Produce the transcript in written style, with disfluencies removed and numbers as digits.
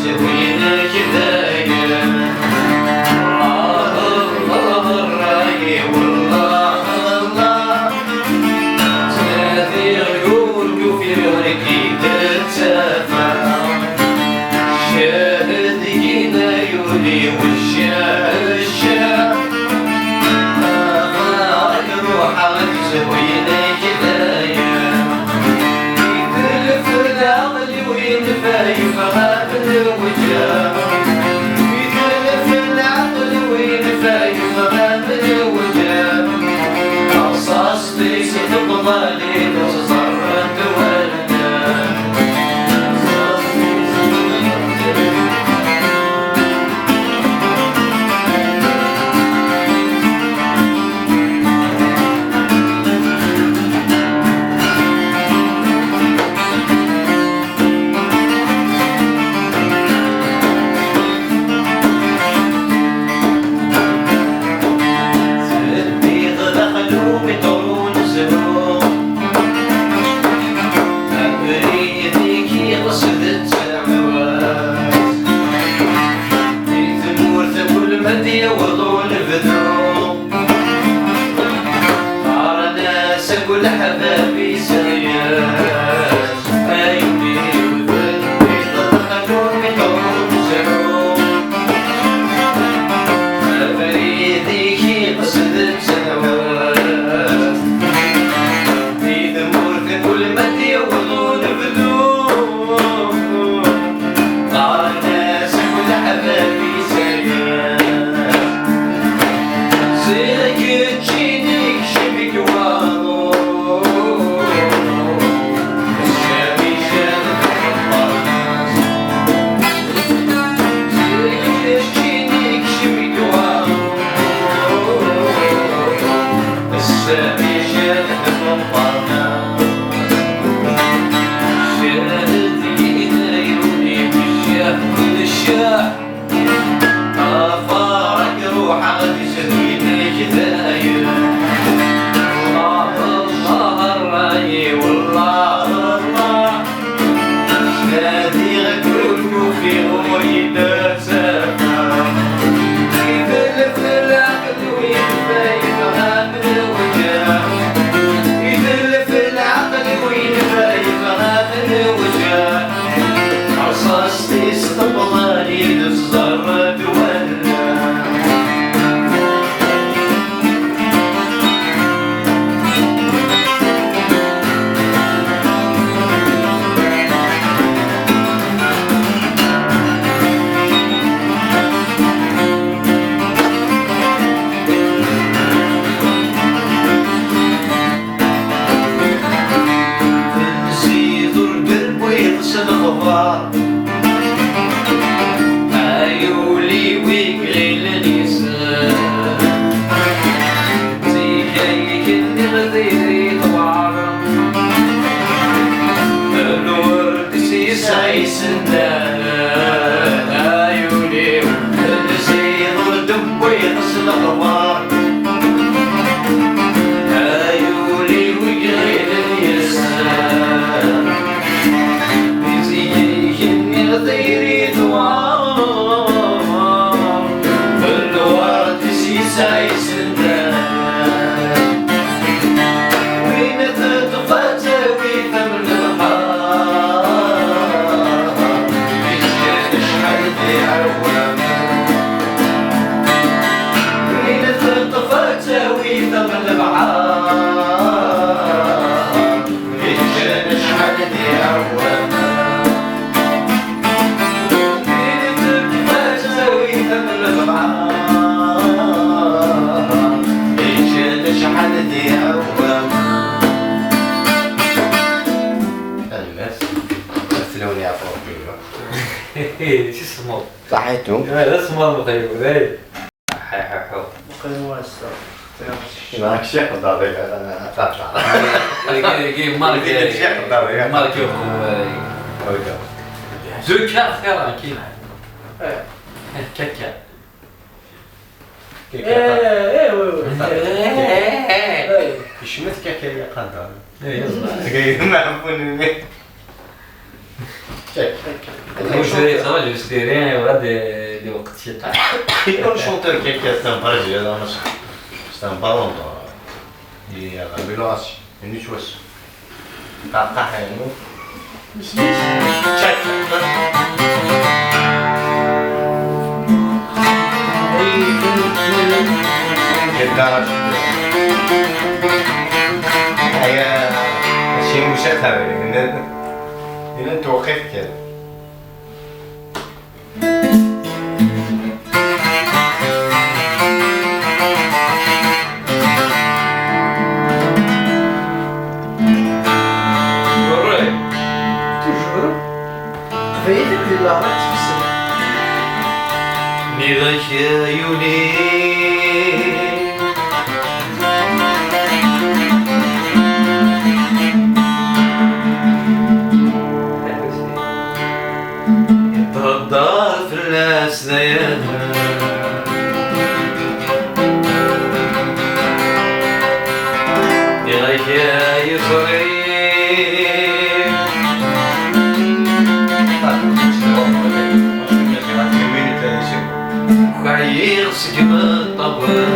زوينك داير الله الراي والله الله تنادي عيون وفي ركي تتسافى شاهدين عيوني والشاشة روحك زوينك داير يتلف العقل وينفايف غاب الوجه يتلف العقل وينفايف غاب الوجه قصصتي ستقضى لي تصرت ولدا كل حبابي سيات عيوني وذنبي ضحكوا بطول سعود فريدي قصدت سنوات في ثمور كل مد يوضون بذوب طار الناس كل حبابي سيات زيك تجيني شبك واضح عيولي ويقغل نساء زيك اني غديري طوارا الورد سيسعي سندان عيولي نسيض الدب ويغسل غبار عيولي ويقغل نساء غديري ثوار الورد سيسعي سندان وين تتفتوي ثمن البحار يتجان شحال في عوامة وين تتفتوي ثمن البحار يتجان شحال في عوامة شو اسمه؟ صحيتو؟ لا اسمه المخيم ذي حيححو مخيم واسع معك شيخ ضاري انا اتابع مارك مارك زكا خيرا كيف كيكا ايه شمت كيكا يا قدر ايه جاي ما عرفوني شيك واش يخرج يستيرين وهاد اللي وقت شي طاح. يقول شونتور كي تنبرج هذا ماشي بالون هي بلغاسي يعني شو بس قاقح يعني تشاك كدارش هي شي مشاكل هنا توقف كده توجور قبيلك اللي راح تفسر نيغاش يا يوني يتهدر في الناس ليالي نيغاش يا يفريق وعير سكب الطبع